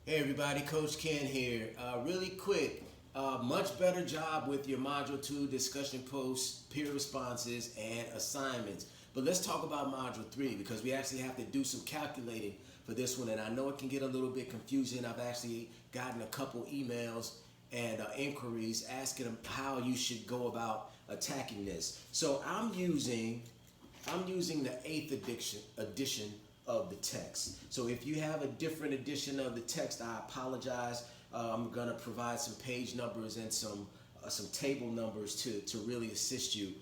Hey everybody, Coach Ken here. Really quick, much better job with your Module 2 discussion posts, peer responses, and assignments. But let's talk about Module 3 because we actually have to do some calculating for this one. And I know it can get a little bit confusing. I've actually gotten a couple emails and inquiries asking them how you should go about attacking this. So I'm using the eighth edition of the text. So if you have a different edition of the text, I apologize. I'm gonna provide some page numbers and some table numbers to really assist you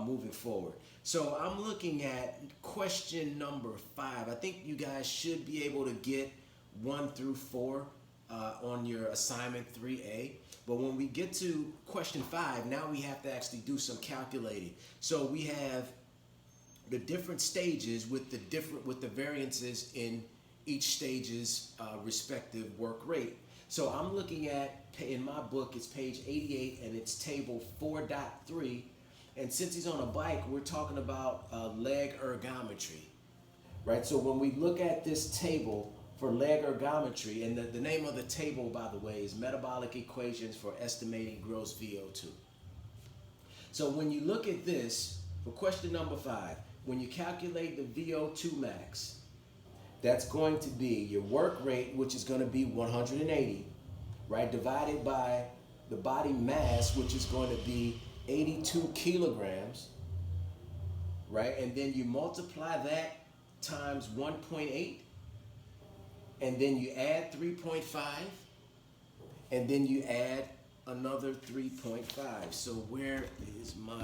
moving forward. So I'm looking at question number 5. I think you guys should be able to get 1 through 4 on your assignment 3A. But when we get to question 5, now we have to actually do some calculating. So we have the different stages with the variances in each stage's respective work rate. So I'm looking at, in my book, it's page 88 and it's table 4.3. And since he's on a bike, we're talking about leg ergometry, right? So when we look at this table for leg ergometry, and the name of the table, by the way, is Metabolic Equations for Estimating Gross VO2. So when you look at this, for question number 5, when you calculate the VO2 max, that's going to be your work rate, which is going to be 180, right, divided by the body mass, which is going to be 82 kilograms, right? And then you multiply that times 1.8, and then you add 3.5, and then you add another 3.5. So where is my,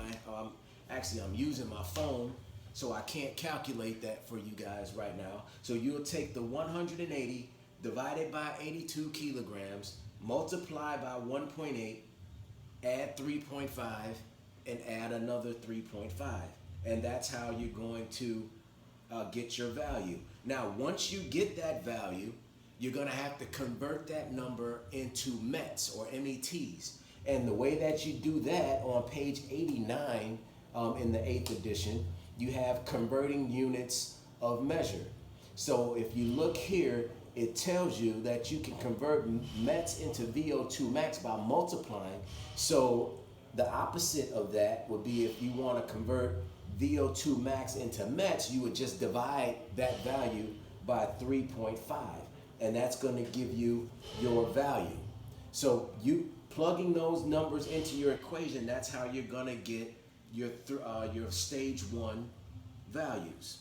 actually I'm using my phone, so I can't calculate that for you guys right now. So you'll take the 180 divided by 82 kilograms, multiply by 1.8, add 3.5, and add another 3.5. And that's how you're going to get your value. Now, once you get that value, you're going to have to convert that number into METs or METs. And the way that you do that on page 89 in the 8th edition, you have converting units of measure. So if you look here, it tells you that you can convert METs into VO2 max by multiplying. So the opposite of that would be if you want to convert VO2 max into METs, you would just divide that value by 3.5. And that's going to give you your value. So you plugging those numbers into your equation, that's how you're going to get your stage 1 values.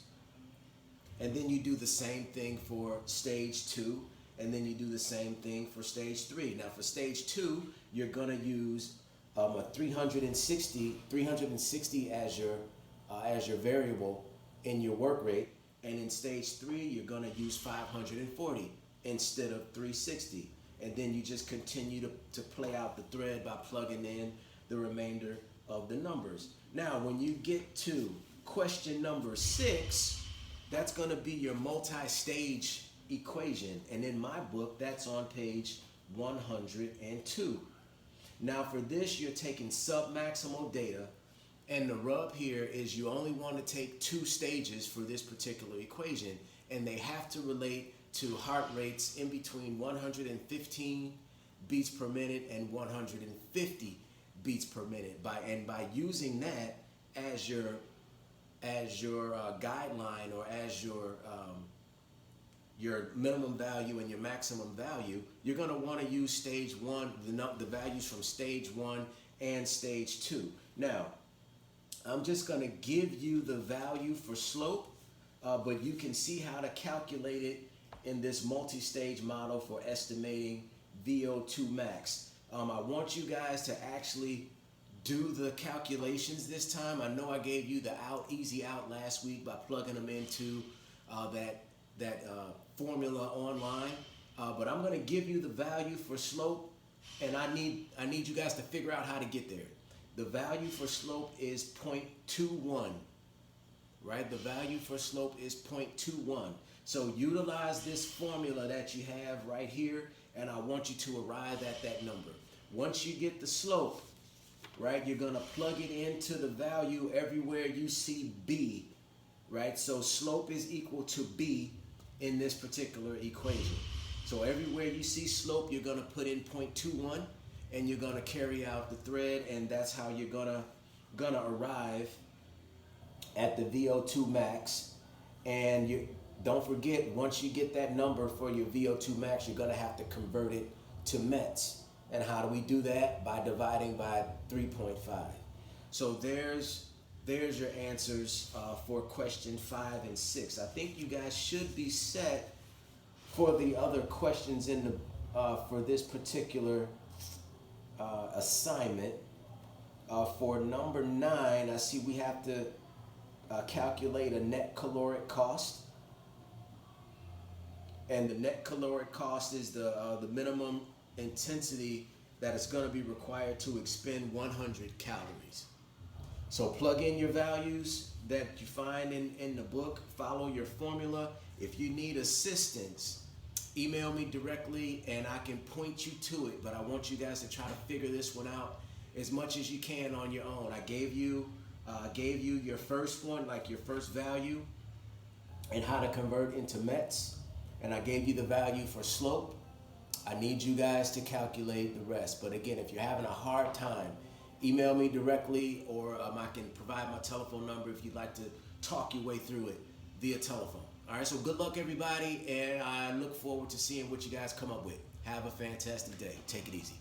And then you do the same thing for stage 2, and then you do the same thing for stage 3. Now for stage 2, you're going to use a 360 as your variable in your work rate, and in stage 3 you're going to use 540 instead of 360, and then you just continue to play out the thread by plugging in the remainder of the numbers. Now when you get to question number 6, that's going to be your multi-stage equation, and in my book that's on page 102. Now for this, you're taking sub-maximal data, and the rub here is you only want to take 2 stages for this particular equation, and they have to relate to heart rates in between 115 beats per minute and 150 beats per minute. By using that as your guideline, or as your minimum value and your maximum value, you're going to want to use stage 1, the values from stage 1 and stage 2. Now, I'm just going to give you the value for slope, but you can see how to calculate it in this multi-stage model for estimating VO2 max. I want you guys to actually do the calculations this time. I know I gave you the easy out last week by plugging them into that formula online, but I'm going to give you the value for slope, and I need you guys to figure out how to get there. The value for slope is 0.21, right? The value for slope is 0.21. So utilize this formula that you have right here, and I want you to arrive at that number. Once you get the slope, right, you're going to plug it into the value everywhere you see B, right? So slope is equal to B in this particular equation. So everywhere you see slope, you're gonna put in 0.21, and you're gonna carry out the thread, and that's how you're gonna arrive at the VO2 max. And you don't forget, once you get that number for your VO2 max, you're gonna have to convert it to METs. And how do we do that? By dividing by 3.5. So there's your answers for question 5 and 6. I think you guys should be set for the other questions in the for this particular assignment. For number 9, I see we have to calculate a net caloric cost. And the net caloric cost is the minimum intensity that is going to be required to expend 100 calories. So plug in your values that you find in the book, follow your formula. If you need assistance, email me directly and I can point you to it, but I want you guys to try to figure this one out as much as you can on your own. I gave you your first one, like your first value, and how to convert into METs, and I gave you the value for slope. I need you guys to calculate the rest. But again, if you're having a hard time, email me directly, or I can provide my telephone number if you'd like to talk your way through it via telephone. All right, so good luck, everybody, and I look forward to seeing what you guys come up with. Have a fantastic day. Take it easy.